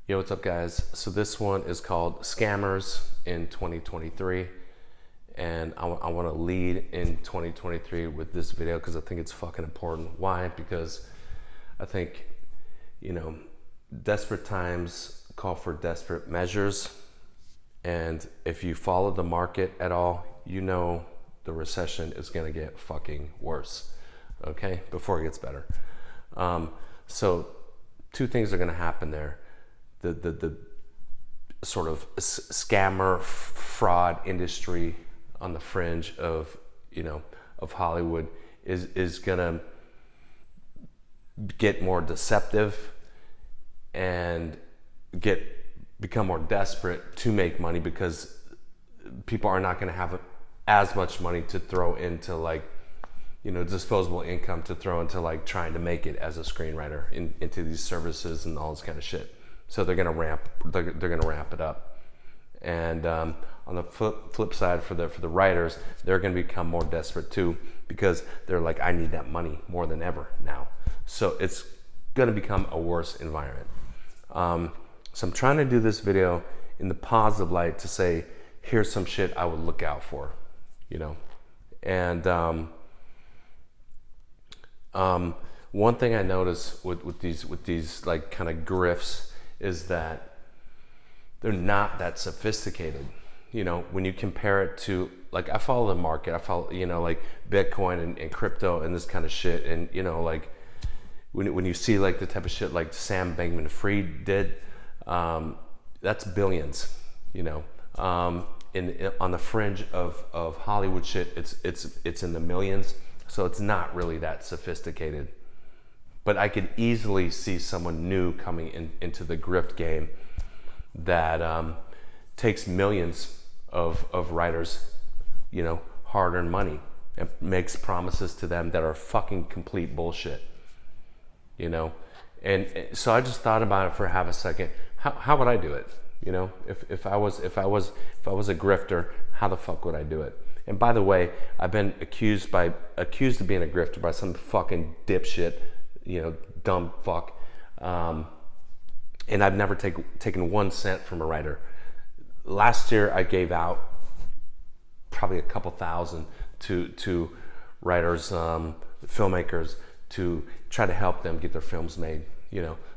Yo, what's up, guys? So this one is called Scammers in 2023, and I want to lead in 2023 with this video because I think it's fucking important. Why? Because I think, desperate times call for desperate measures, and if you follow the market at all, the recession is going to get fucking worse, okay, before it gets better. So two things are going to happen there. The sort of scammer fraud industry on the fringe of Hollywood is gonna get more deceptive and become more desperate to make money because people are not going to have as much money to throw into disposable income to throw into trying to make it as a screenwriter into these services and all this kind of shit. So they're gonna ramp it up, and on the flip side for the writers, they're gonna become more desperate too because they're like, I need that money more than ever now. So it's gonna become a worse environment. So I'm trying to do this video in the positive light to say, here's some shit I would look out for, and one thing I notice with these like kind of grifts is that they're not that sophisticated. When you compare it to, I follow the market, I follow, Bitcoin and crypto and this kind of shit. And, when you see the type of shit like Sam Bankman-Fried did, that's billions, on the fringe of Hollywood shit, it's in the millions. So it's not really that sophisticated. But I could easily see someone new coming into the grift game that takes millions of writers, hard-earned money, and makes promises to them that are fucking complete bullshit, And so I just thought about it for half a second. How would I do it? If I was a grifter, how the fuck would I do it? And by the way, I've been accused of being a grifter by some fucking dipshit, dumb fuck, and I've never taken 1 cent from a writer. Last year I gave out probably a couple thousand to writers, filmmakers, to try to help them get their films made.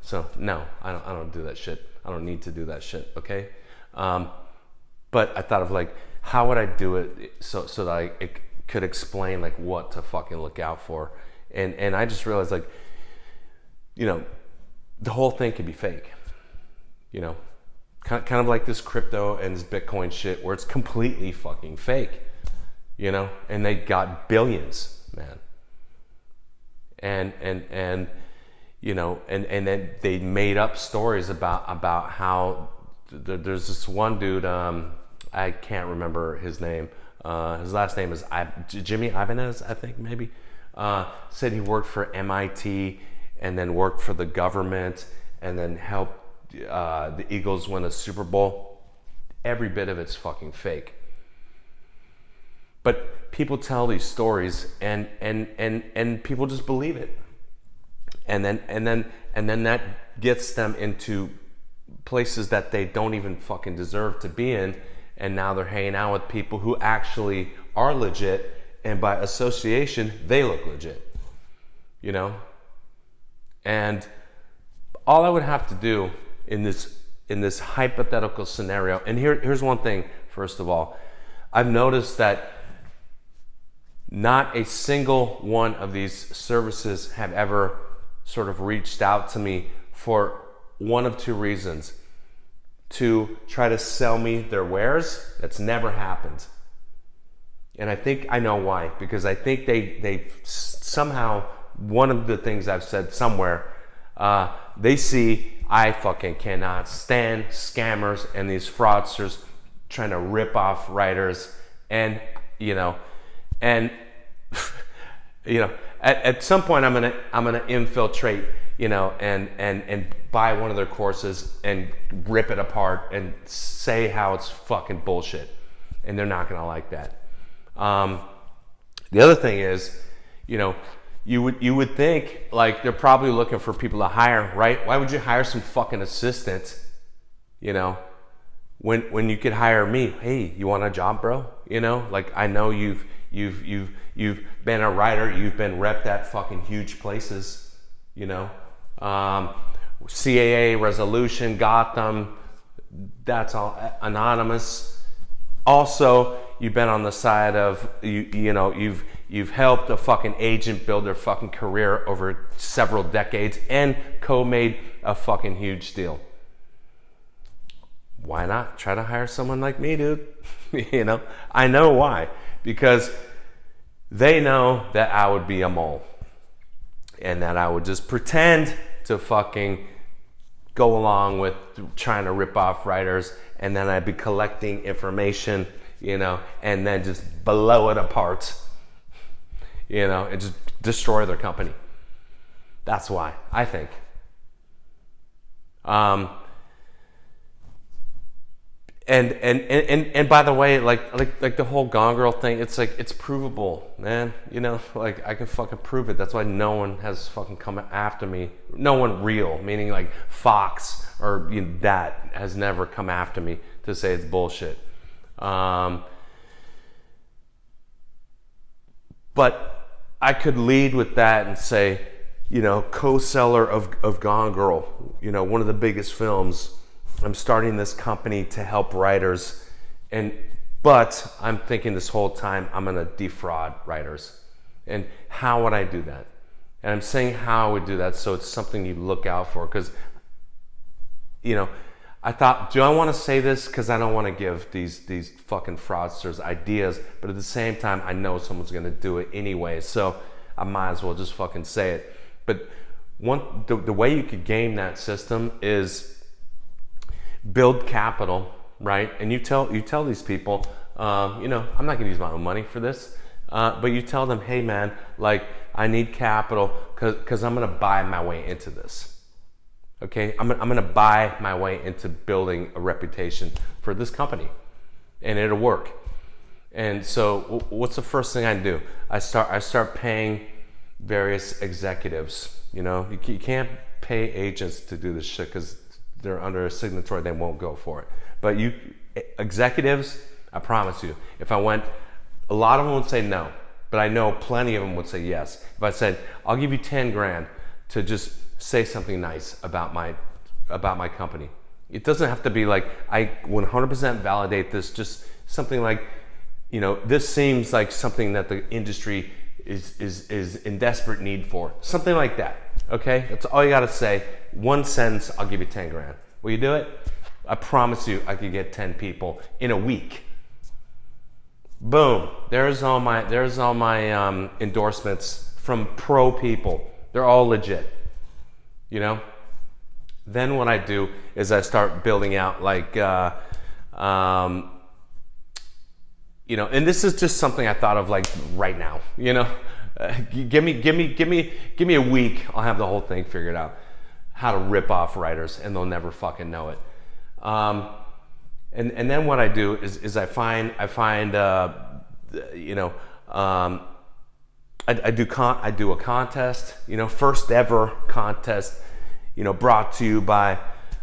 So no, I don't do that shit. I don't need to do that shit. Okay, but I thought of how would I do it so that I could explain what to fucking look out for, and I just realized the whole thing could be fake, kind of like this crypto and this Bitcoin shit where it's completely fucking fake, and they got billions, man. And then they made up stories about how there's this one dude, I can't remember his name. His last name is Jimmy Ibanez, I think, maybe. Said he worked for MIT and then worked for the government and then helped the Eagles win a Super Bowl. Every bit of it's fucking fake. But people tell these stories and people just believe it. And then that gets them into places that they don't even fucking deserve to be in. And now they're hanging out with people who actually are legit, and by association, they look legit, And all I would have to do in this hypothetical scenario, and here's one thing, first of all, I've noticed that not a single one of these services have ever sort of reached out to me for one of two reasons. To try to sell me their wares. That's never happened. And I think I know why, because I think they somehow, one of the things I've said somewhere, they see I fucking cannot stand scammers and these fraudsters trying to rip off writers, and at some point I'm gonna infiltrate, and buy one of their courses and rip it apart and say how it's fucking bullshit, and they're not gonna like that. The other thing is, you would think they're probably looking for people to hire, right? Why would you hire some fucking assistant You know, when you could hire me, hey, you want a job, bro? You know, like I know you've been a writer, you've been repped at fucking huge places, you know, CAA, Resolution, Gotham, that's all anonymous. Also, you've been on the side of you know you've helped a fucking agent build their fucking career over several decades and co-made a fucking huge deal. Why not try to hire someone like me, dude? You know, I know why. Because they know that I would be a mole. And that I would just pretend to fucking go along with trying to rip off writers. And then I'd be collecting information, you know, and then just blow it apart. You know, and just destroy their company. That's why, I think. And by the way, like the whole Gone Girl thing, it's like, it's provable, man. You know, like I can fucking prove it. That's why no one has fucking come after me. No one real, meaning like Fox or that has never come after me to say it's bullshit. But I could lead with that and say, you know, co-seller of Gone Girl, you know, one of the biggest films. I'm starting this company to help writers, but I'm thinking this whole time I'm gonna defraud writers. And how would I do that? And I'm saying how I would do that so it's something you look out for, because, you know, I thought, do I want to say this? Because I don't want to give these fucking fraudsters ideas, but at the same time, I know someone's gonna do it anyway, so I might as well just fucking say it. But the way you could game that system is build capital, right? And you tell these people, you know, I'm not gonna use my own money for this, but you tell them, hey man, like I need capital because I'm gonna buy my way into this. Okay, I'm gonna buy my way into building a reputation for this company, and it'll work. And so, what's the first thing I do? I start paying various executives. You know, you can't pay agents to do this shit because they're under a signatory, they won't go for it. But you executives, I promise you, if I went, a lot of them would say no, but I know plenty of them would say yes. If I said, I'll give you 10 grand to just say something nice about my company. It doesn't have to be like, I 100% validate this, just something like, you know, this seems like something that the industry is in desperate need for. Something like that. Okay, that's all you gotta say. One sentence, I'll give you 10 grand. Will you do it? I promise you, I could get 10 people in a week. Boom. There's all my endorsements from pro people. They're all legit. You know. Then what I do is I start building out like, you know, and this is just something I thought of like right now. You know. Give me a week. I'll have the whole thing figured out. How to rip off writers, and they'll never fucking know it. And then what I do is I find you know, I do a contest. You know, first ever contest. You know, brought to you by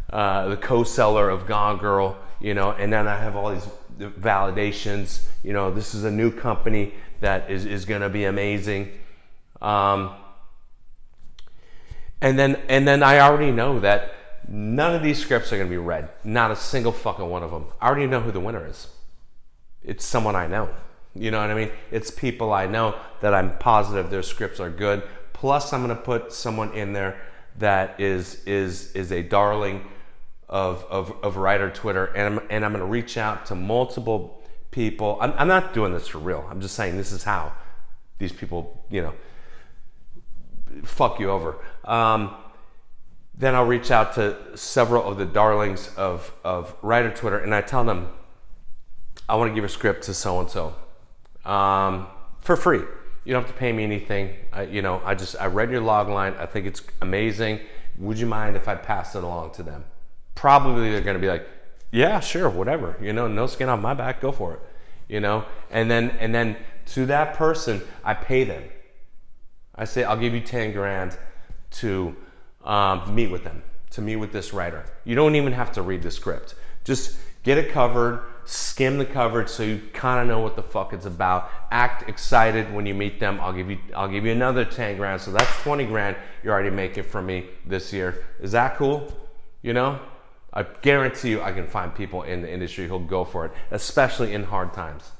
the co-seller of Gone Girl. You know, and then I have all these validations. You know, this is a new company that is going to be amazing. And then I already know that none of these scripts are going to be read. Not a single fucking one of them. I already know who the winner is. It's someone I know. You know what I mean? It's people I know that I'm positive their scripts are good. Plus, I'm going to put someone in there that is a darling of writer Twitter, and I'm going to reach out to multiple people. I'm not doing this for real. I'm just saying this is how these people, you know, fuck you over. Then I'll reach out to several of the darlings of writer Twitter, and I tell them, I want to give a script to so-and-so for free. You don't have to pay me anything. You know, I read your log line. I think it's amazing. Would you mind if I pass it along to them? Probably they're going to be like, yeah, sure, whatever. You know, no skin off my back, go for it. You know, and then to that person, I pay them. I say, I'll give you 10 grand to meet with them, to meet with this writer. You don't even have to read the script. Just get it covered, skim the coverage so you kind of know what the fuck it's about. Act excited when you meet them. I'll give you another 10 grand. So that's 20 grand you're already making from me this year. Is that cool? You know? I guarantee you I can find people in the industry who'll go for it, especially in hard times.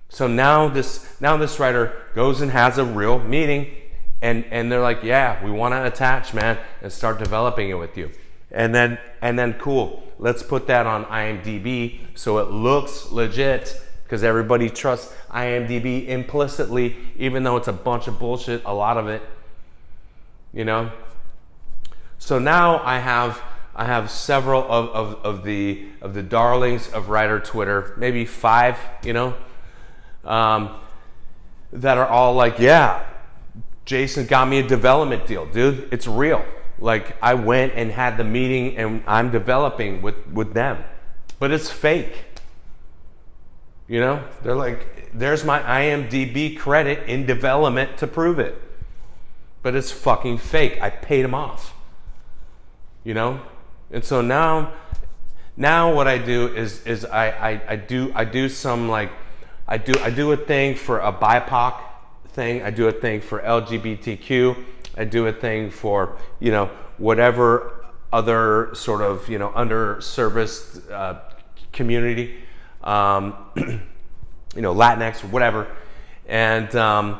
So now this writer goes and has a real meeting, and they're like, yeah, we want to attach, man, and start developing it with you. And then cool, let's put that on IMDb so it looks legit, because everybody trusts IMDb implicitly, even though it's a bunch of bullshit, a lot of it, you know? So now I have several of the darlings of writer Twitter, maybe 5, you know, that are all like, yeah, Jason got me a development deal, dude. It's real. Like, I went and had the meeting and I'm developing with them, but it's fake. You know, they're like, there's my IMDb credit in development to prove it, but it's fucking fake. I paid them off, you know? And so now what I do is I do some, like, I do a thing for a BIPOC thing. I do a thing for LGBTQ. I do a thing for, you know, whatever other sort of, you know, underserviced community, you know, Latinx or whatever, and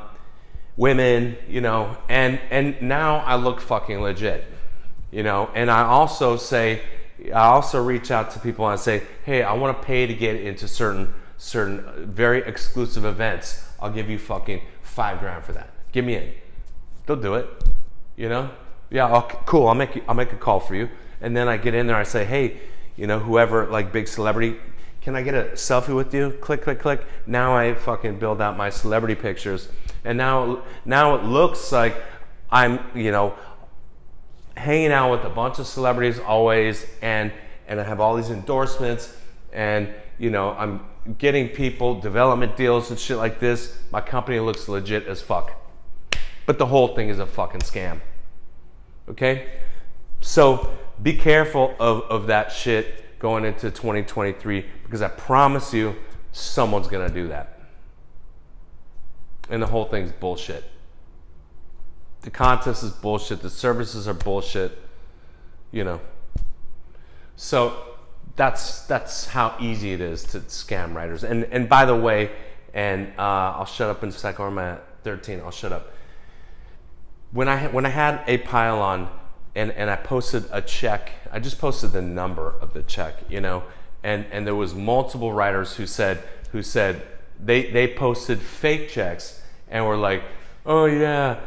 women, you know, and now I look fucking legit, you know. And I also reach out to people and I say, hey, I want to pay to get into certain very exclusive events. I'll give you fucking $5 grand for that. Give me in. They'll do it, you know? Yeah, cool, I'll make a call for you. And then I get in there, I say, hey, you know, whoever, like, big celebrity, can I get a selfie with you? Click, click, click. Now I fucking build out my celebrity pictures. And now it looks like I'm, you know, hanging out with a bunch of celebrities always, and I have all these endorsements, and, you know, I'm getting people development deals and shit like this. My company looks legit as fuck. But the whole thing is a fucking scam. Okay? So be careful of that shit going into 2023, because I promise you someone's gonna do that. And the whole thing's bullshit. The contest is bullshit. The services are bullshit. You know. So that's how easy it is to scam writers. And by the way, and I'll shut up in a second. I'm at 13. I'll shut up. When I had a pile-on and I posted a check, I just posted the number of the check, you know, and there was multiple writers who said they posted fake checks and were like, oh yeah,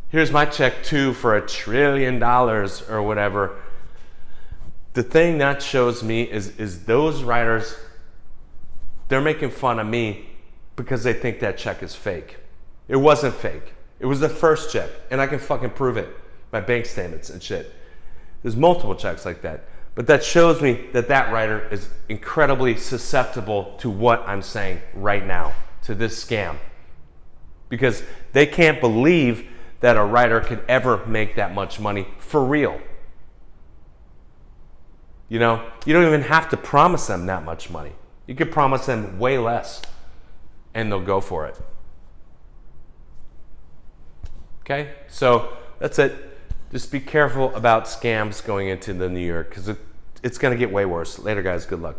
here's my check too for $1 trillion or whatever. The thing that shows me is those writers, they're making fun of me because they think that check is fake. It wasn't fake. It was the first check, and I can fucking prove it by bank statements and shit. There's multiple checks like that. But that shows me that writer is incredibly susceptible to what I'm saying right now, to this scam. Because they can't believe that a writer could ever make that much money for real. You know, you don't even have to promise them that much money. You could promise them way less, and they'll go for it. Okay, so that's it. Just be careful about scams going into the new year, because it's going to get way worse. Later, guys. Good luck.